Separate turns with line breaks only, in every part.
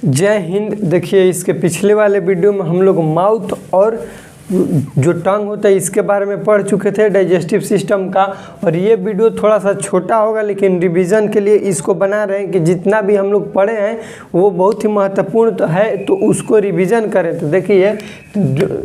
जय हिंद। देखिए, इसके पिछले वाले वीडियो में हम लोग माउथ और जो टंग होता है इसके बारे में पढ़ चुके थे, डाइजेस्टिव सिस्टम का। और ये वीडियो थोड़ा सा छोटा होगा, लेकिन रिवीजन के लिए इसको बना रहे हैं कि जितना भी हम लोग पढ़े हैं वो बहुत ही महत्वपूर्ण तो है, तो उसको रिवीजन करें। तो देखिए,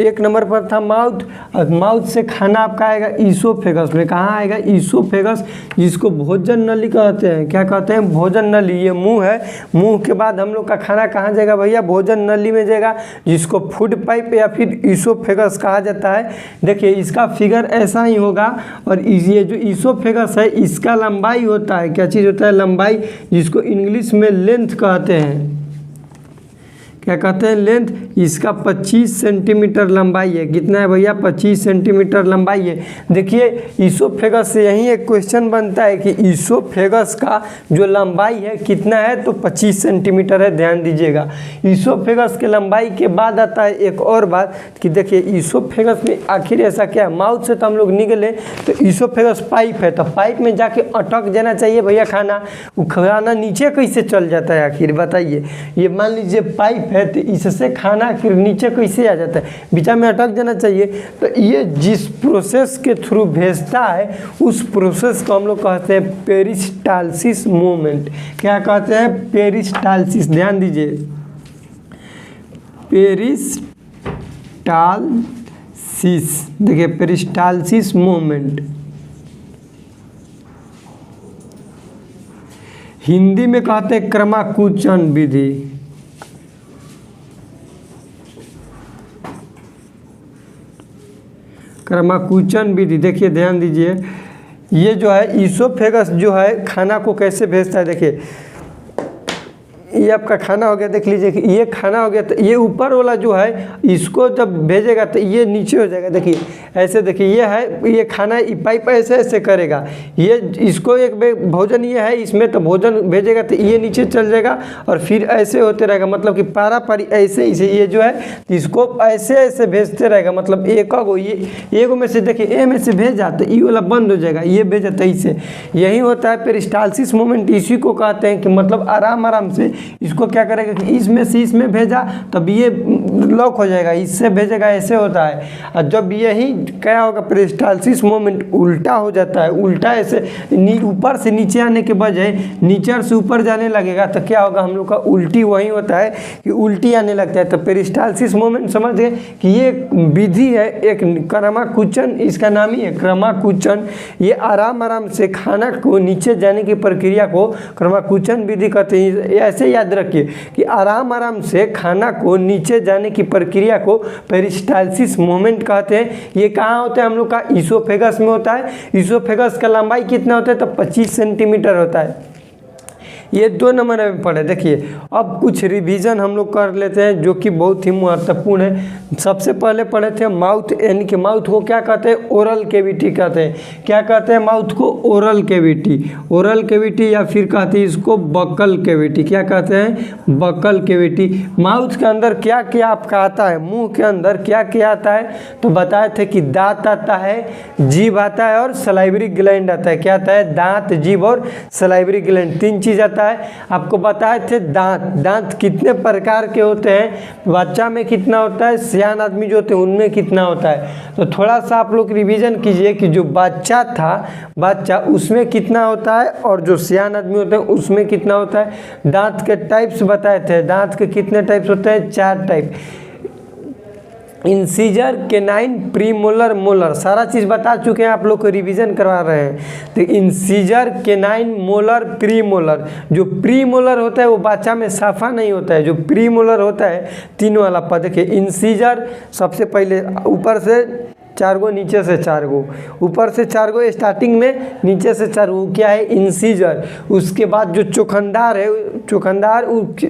एक नंबर पर था माउथ, और माउथ से खाना आपका आएगा ईसोफेगस में। कहाँ आएगा? ईसोफेगस, जिसको भोजन नली कहते हैं। क्या कहते हैं? भोजन नली। ये मुंह है, मुंह के बाद हम लोग का खाना कहाँ जाएगा भैया? भोजन नली में जाएगा, जिसको फूड पाइप या फिर ईसोफेगस कहा जाता है। देखिए, इसका फिगर ऐसा ही होगा। और ये जो ईसोफेगस है इसका लंबाई होता है, क्या चीज़ होता है? लंबाई, जिसको इंग्लिश में लेंथ कहते हैं। क्या कहते हैं? लेंथ। इसका 25 सेंटीमीटर लंबाई है। कितना है भैया? 25 सेंटीमीटर लंबाई है। देखिए, ईसोफेगस से यही एक क्वेश्चन बनता है कि ईसोफेगस का जो लंबाई है कितना है? तो 25 सेंटीमीटर है। ध्यान दीजिएगा। ईसोफेगस के लंबाई के बाद आता है एक और बात कि देखिए, ईसोफेगस में आखिर ऐसा क्या है? माउथ से तो हम लोग निकले तो ईसोफेगस पाइप है, तो पाइप में जाके अटक जाना चाहिए भैया खाना। वो खाना नीचे कैसे चल जाता है आखिर बताइए? ये मान लीजिए पाइप है, तो इससे खाना फिर नीचे कैसे आ जाता है? बीच में अटक जाना चाहिए। तो ये जिस प्रोसेस के थ्रू भेजता है उस प्रोसेस को हम लोग कहते हैं पेरिस्टालसिस मूवमेंट। क्या कहते हैं? पेरिस्टालसिस। ध्यान दीजिए, पेरिस्टालसिस। देखिए, पेरिस्टालसिस मूवमेंट हिंदी में कहते हैं क्रमाकुचन विधि। क्रमाकुचन विधि। देखिए, ध्यान दीजिए, ये जो है ईसोफेगस जो है खाना को कैसे भेजता है। देखिए, ये आपका खाना हो गया, देख लीजिए कि ये खाना हो गया, तो ये ऊपर वाला जो है इसको जब भेजेगा तो ये नीचे हो जाएगा। देखिए ऐसे, देखिए ये है, ये खाना ये पाइप ऐसे ऐसे करेगा। ये इसको एक भोजन ये है, इसमें तो भोजन भेजेगा तो ये नीचे चल जाएगा और फिर ऐसे होते रहेगा। मतलब कि पारा पारी ऐसे ऐसे ये जो है इसको ऐसे ऐसे भेजते रहेगा। मतलब एक को ये एक में से देखिए ए में से भेजा तो ई वाला बंद हो जाएगा, ये भेजा तो इससे। यही होता है पेरिस्टालसिस मोमेंट। इसी को कहते हैं कि मतलब आराम आराम से इसको क्या करेगा कि इसमें से इसमें भेजा तब ये लॉक हो जाएगा, इससे भेजेगा, ऐसे होता है। और जब यही क्या होगा, पेरिस्टालसिस मोमेंट उल्टा हो जाता है, उल्टा ऐसे ऊपर से नीचे आने के बजाय नीचे से ऊपर जाने लगेगा तो क्या होगा? हम लोग का उल्टी वही होता है कि उल्टी आने लगता है। तो पेरिस्टालसिस मोमेंट समझ गए कि ये विधि है एक क्रमाकुचन, इसका नाम ही है क्रमाकुचन। ये आराम आराम से खाना को नीचे जाने की प्रक्रिया को क्रमाकुचन विधि कहते हैं। ऐसे याद रखिए कि आराम आराम से खाना को नीचे जाने की प्रक्रिया को पेरिस्टालसिस मूवमेंट कहते हैं। ये कहाँ होता है? हम लोग का ईसोफेगस में होता है। ईसोफेगस का लंबाई कितना होता है? तो 25 सेंटीमीटर होता है। ये 2 नंबर में पढ़े। देखिए, अब कुछ रिवीजन हम लोग कर लेते हैं जो कि बहुत ही महत्वपूर्ण है। सबसे पहले पढ़े थे माउथ, यानी कि माउथ को क्या कहते हैं? ओरल कैविटी कहते हैं। क्या कहते हैं? माउथ को ओरल कैविटी। ओरल कैविटी या फिर कहते हैं इसको बकल कैविटी। क्या कहते हैं? Buccal cavity. माउथ के अंदर क्या क्या आपका आता है? मुंह के अंदर क्या क्या आता है? तो बताए थे कि दांत आता है, जीभ आता है और सलाइवरी ग्लैंड आता है। क्या आता है? दांत, जीभ और सलाइवरी ग्लैंड, 3 चीज़ आता है। आपको बताए थे दांत। दांत कितने प्रकार के होते हैं? बच्चा में कितना होता है, सियान आदमी जो होते हैं उनमें कितना होता है। तो थोड़ा सा आप लोग रिवीजन कीजिए कि जो बच्चा था, बच्चा उसमें कितना होता है और जो सियान आदमी होते हैं उसमें कितना होता है। दांत के टाइप्स बताए थे। दांत के कितने टाइप्स होते हैं? 4 type. Incisor, canine, premolar, molar, सारा चीज़ बता चुके हैं, आप लोग को रिवीजन करवा रहे हैं। तो इंसीजर, केनाइन, मोलर, प्रीमोलर। जो प्रीमोलर होता है वो बच्चा में साफा नहीं होता है। जो प्रीमोलर होता है 3 वाला पद। देखिए, इंसीजर सबसे पहले ऊपर से 4 गो, नीचे से 4 गो, ऊपर से 4 गो स्टार्टिंग में, नीचे से 4 गो, क्या है? इंसीजर। उसके बाद जो चोखंदार है, चोखंदार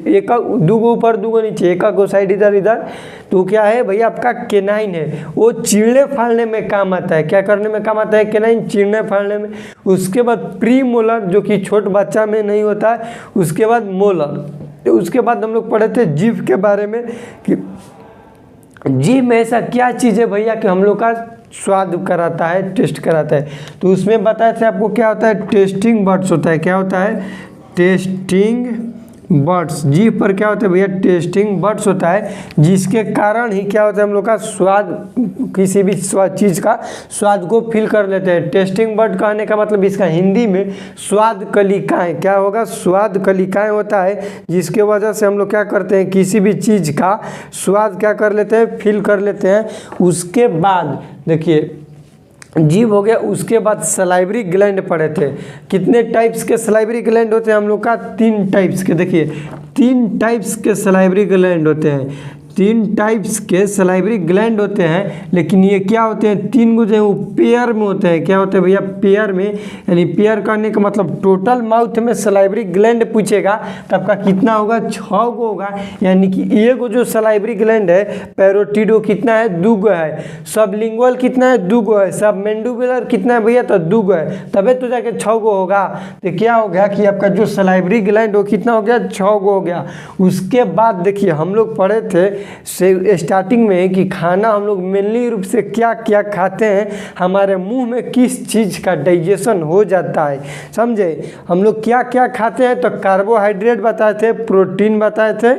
एक 2 गो ऊपर 2 गो नीचे, एक गो साइड इधर इधर, तो क्या है भैया? आपका केनाइन है। वो चीरने फाड़ने में काम आता है। क्या करने में काम आता है? केनाइन चीरने फाड़ने में। उसके बाद प्री मोलर जो कि छोट बच्चा में नहीं होता है। उसके बाद मोलर। उसके बाद हम लोग पढ़े थे जीभ के बारे में कि जीभ में ऐसा क्या चीज़ है भैया कि हम लोग का स्वाद कराता है, टेस्ट कराता है। तो उसमें बताए थे आपको क्या होता है? टेस्टिंग बड्स होता है। क्या होता है? टेस्टिंग बर्ड्स, जीभ पर क्या होता है भैया टेस्टिंग बर्ड्स होता है, जिसके कारण ही क्या होता है हम लोग का स्वाद, किसी भी स्वाद चीज़ का स्वाद को फील कर लेते हैं। टेस्टिंग बर्ड कहने का मतलब इसका हिंदी में स्वाद कलिकाएँ, क्या होगा स्वाद कलिकाएँ होता है, जिसके वजह से हम लोग क्या करते हैं किसी भी चीज़ का स्वाद क्या कर लेते हैं फील कर लेते हैं। उसके बाद देखिए जीभ हो गया, उसके बाद सलाइवरी ग्लैंड पढ़े थे। कितने टाइप्स के सलाइवरी ग्लैंड होते हैं हम लोग का 3 टाइप्स के। देखिए 3 टाइप्स के सलाइवरी ग्लैंड होते हैं, 3 टाइप्स के सलाइवरी ग्लैंड होते हैं, लेकिन ये क्या होते हैं 3 गो जो है वो पेयर में होते हैं। क्या होते हैं भैया पेयर में, यानी पेयर करने का मतलब टोटल माउथ में सलाइवरी ग्लैंड पूछेगा तो आपका कितना होगा 6 गो होगा, यानी कि एक जो सलाइवरी ग्लैंड है पैरोटिडो कितना है 2 गो है, सबलिंगुअल कितना है 2 गो है, सब मैंडिबुलर कितना है भैया तो 2 गो है, तबे तो जाके 6 गो होगा। तो क्या हो गया कि आपका जो सलाइवरी ग्लैंड हो कितना हो गया 6 गो हो गया। उसके बाद देखिए हम लोग पढ़े थे से स्टार्टिंग में कि खाना हम लोग मेनली रूप से क्या क्या खाते हैं, हमारे मुंह में किस चीज़ का डाइजेशन हो जाता है, समझे। हम लोग क्या क्या खाते हैं तो कार्बोहाइड्रेट बताए थे, प्रोटीन बताए थे,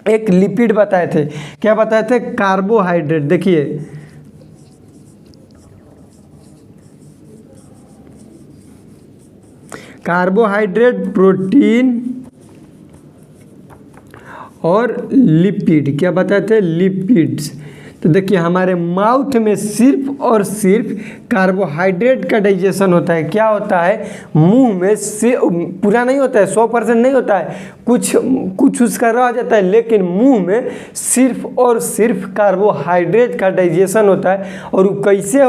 एक लिपिड बताए थे। क्या बताए थे कार्बोहाइड्रेट, देखिए कार्बोहाइड्रेट, प्रोटीन और लिपिड, क्या बताए थे लिपिड्स। तो देखिए हमारे माउथ में सिर्फ और सिर्फ कार्बोहाइड्रेट का डाइजेशन होता है। क्या होता है मुंह में से पूरा नहीं होता है, 100% नहीं होता है, कुछ उसका रह जाता है, लेकिन मुंह में सिर्फ और सिर्फ कार्बोहाइड्रेट का डाइजेशन होता है। और वो कैसे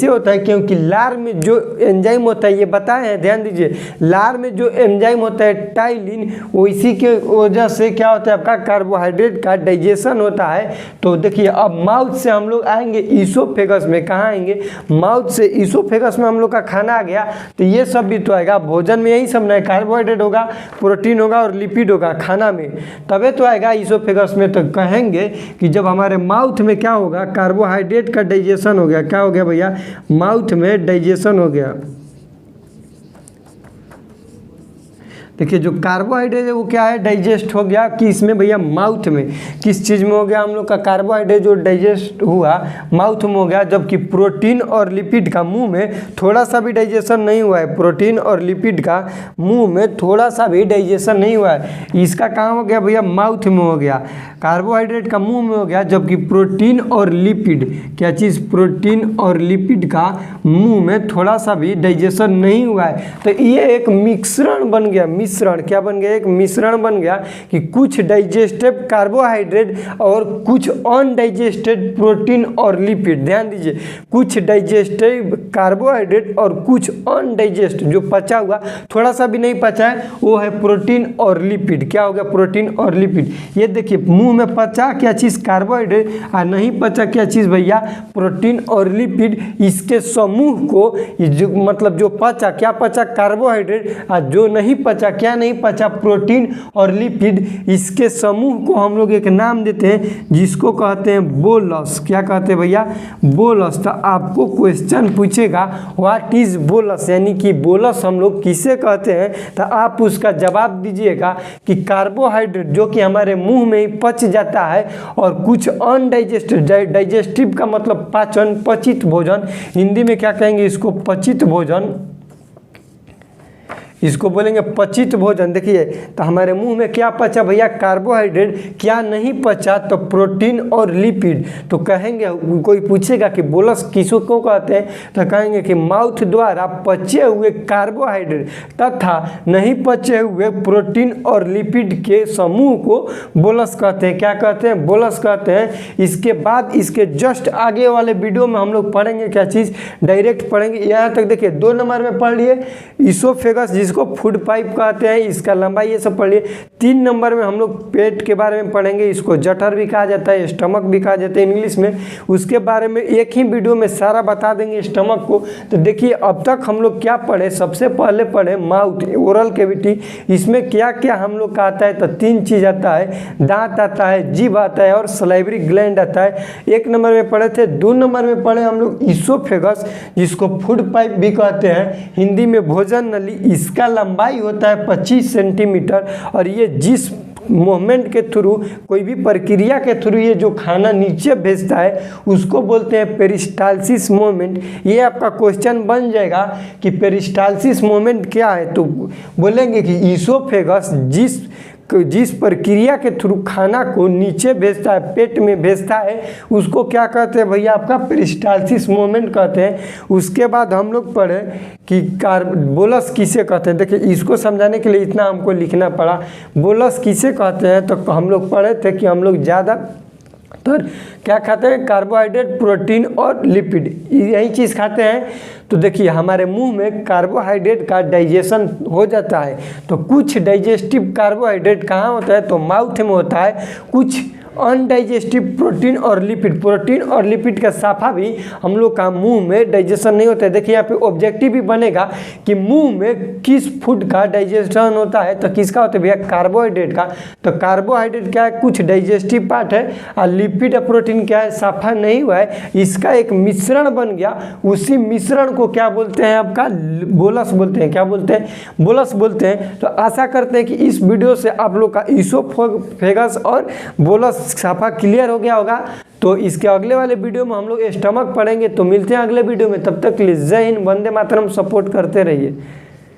होता है क्योंकि लार में जो एंजाइम होता है ये बताए हैं, ध्यान दीजिए, लार में जो एंजाइम होता है टाइलिन, वो इसी के वजह से क्या होता है आपका कार्बोहाइड्रेट का डाइजेशन होता है। तो देखिए अब माउथ से हम लोग आएंगे ईसोफेगस में, कहाँ आएंगे माउथ से ईसोफेगस में हम लोग का खाना आ गया, तो ये सब भी तो आएगा भोजन में, यही सब ना है, कार्बोहाइड्रेट होगा, प्रोटीन होगा और लिपिड होगा खाना में, तबे तो आएगा ईसोफेगस में। तो कहेंगे कि जब हमारे माउथ में क्या होगा कार्बोहाइड्रेट का डाइजेशन हो गया, क्या हो गया भैया माउथ में डाइजेशन हो गया। देखिए जो कार्बोहाइड्रेट है वो क्या है डाइजेस्ट हो गया कि इसमें भैया माउथ में, किस चीज़ में हो गया हम लोग का कार्बोहाइड्रेट जो डाइजेस्ट हुआ माउथ में हो गया, जबकि प्रोटीन और लिपिड का मुंह में थोड़ा सा भी डाइजेशन नहीं हुआ है। प्रोटीन और लिपिड का मुंह में थोड़ा सा भी डाइजेशन नहीं हुआ है, इसका कहाँ हो गया भैया माउथ में हो गया। कार्बोहाइड्रेट का मुंह में हो गया, जबकि प्रोटीन और लिपिड, क्या चीज़ प्रोटीन और लिपिड का मुंह में थोड़ा सा भी डाइजेशन नहीं हुआ है। तो ये एक मिश्रण बन गया, मिश्रण क्या बन गया एक मिश्रण बन गया कि कुछ डाइजेस्टेड कार्बोहाइड्रेट और कुछ अनडाइजेस्टेड प्रोटीन और लिपिड। ध्यान दीजिए कुछ डाइजेस्टेड कार्बोहाइड्रेट और कुछ अनडाइजेस्ट जो पचा हुआ थोड़ा सा भी नहीं पचा है वो है प्रोटीन और लिपिड। क्या हो गया प्रोटीन और लिपिड। ये देखिए मुंह में पचा क्या चीज़ कार्बोहाइड्रेट और नहीं पचा क्या चीज़ भैया प्रोटीन और लिपिड। इसके समूह को जो मतलब जो पचा क्या पचा कार्बोहाइड्रेट और जो नहीं पचा क्या नहीं पचा प्रोटीन और लिपिड, इसके समूह को हम लोग एक नाम देते हैं जिसको कहते हैं बोलस। क्या कहते हैं भैया बोलस। तो आपको क्वेश्चन पूछेगा व्हाट इज बोलस, यानी कि बोलस हम लोग किसे कहते हैं, तो आप उसका जवाब दीजिएगा कि कार्बोहाइड्रेट जो कि हमारे मुंह में ही पच जाता है और कुछ अनडाइजेस्टेड, डाइजेस्टिव का मतलब पाचन पचित भोजन, हिंदी में क्या कहेंगे इसको पचित भोजन, इसको बोलेंगे पचित भोजन। देखिए तो हमारे मुंह में क्या पचा भैया कार्बोहाइड्रेट, क्या नहीं पचा तो प्रोटीन और लिपिड। तो कहेंगे कोई पूछेगा कि बोलस किसको को कहते हैं, तो कहेंगे कि माउथ द्वारा पचे हुए कार्बोहाइड्रेट तथा नहीं पचे हुए प्रोटीन और लिपिड के समूह को बोलस कहते हैं। क्या कहते हैं बोलस कहते हैं। इसके बाद इसके जस्ट आगे वाले वीडियो में हम लोग पढ़ेंगे क्या चीज़ डायरेक्ट पढ़ेंगे। यहाँ तक देखिए 2 नंबर में पढ़ लिए ईसोफेगस जिसको फूड पाइप कहते हैं, इसका लंबाई ये सब पढ़ लिए। 3 नंबर में हम लोग पेट के बारे में पढ़ेंगे, इसको जठर भी कहा जाता है, स्टमक भी कहा जाता है इंग्लिश में। उसके बारे में एक ही वीडियो में सारा बता देंगे स्टमक को। तो देखिए अब तक हम लोग क्या पढ़े, सबसे पहले पढ़े माउथ ओरल कैविटी, इसमें क्या क्या हम लोग का आता है। तो 3 चीज़ आता है, दांत आता है, जीभ आता है और सलाइवरी ग्लैंड आता है। 1 नंबर में पढ़े थे। 2 नंबर में पढ़े हम लोग ईसोफेगस जिसको फूड पाइप भी कहते हैं, हिंदी में भोजन नली। इसका इसका लंबाई होता है 25 सेंटीमीटर और ये जिस मूवमेंट के थ्रू, कोई भी प्रक्रिया के थ्रू ये जो खाना नीचे भेजता है उसको बोलते हैं पेरिस्टालसिस मूवमेंट। ये आपका क्वेश्चन बन जाएगा कि पेरिस्टालसिस मूवमेंट क्या है, तो बोलेंगे कि ईसोफेगस जिस प्रक्रिया के थ्रू खाना को नीचे भेजता है, पेट में भेजता है, उसको क्या कहते हैं भैया, आपका पेरिस्टालसिस मूवमेंट कहते हैं। उसके बाद हम लोग पढ़े कि बोलस किसे कहते हैं। देखिए इसको समझाने के लिए इतना हमको लिखना पड़ा। बोलस किसे कहते हैं, तो हम लोग पढ़े थे कि हम लोग ज़्यादा तो क्या खाते हैं, कार्बोहाइड्रेट, प्रोटीन और लिपिड, यही चीज़ खाते हैं। तो देखिए हमारे मुंह में कार्बोहाइड्रेट का डाइजेशन हो जाता है, तो कुछ डाइजेस्टिव कार्बोहाइड्रेट कहाँ होता है, तो माउथ में होता है। कुछ अनडाइजेस्टिव प्रोटीन और लिपिड का साफा भी हम लोग का मुंह में डाइजेशन नहीं होता है। देखिए यहाँ पे ऑब्जेक्टिव भी बनेगा कि मुंह में किस फूड का डाइजेशन होता है, तो किसका होता है भैया, कार्बोहाइड्रेट का। तो कार्बोहाइड्रेट क्या है, कुछ डाइजेस्टिव पार्ट है, और लिपिड और प्रोटीन क्या है, साफा नहीं हुआ है, इसका एक मिश्रण बन गया। उसी मिश्रण को क्या बोलते हैं, आपका बोलस बोलते हैं। क्या बोलते हैं, बोलस बोलते हैं। तो आशा करते हैं कि इस वीडियो से आप लोग का ईसोफेगस और बोलस साफा क्लियर हो गया होगा। तो इसके अगले वाले वीडियो में हम लोग स्टमक पढ़ेंगे। तो मिलते हैं अगले वीडियो में, तब तक के लिए जय हिंद, वंदे मातरम, सपोर्ट करते रहिए।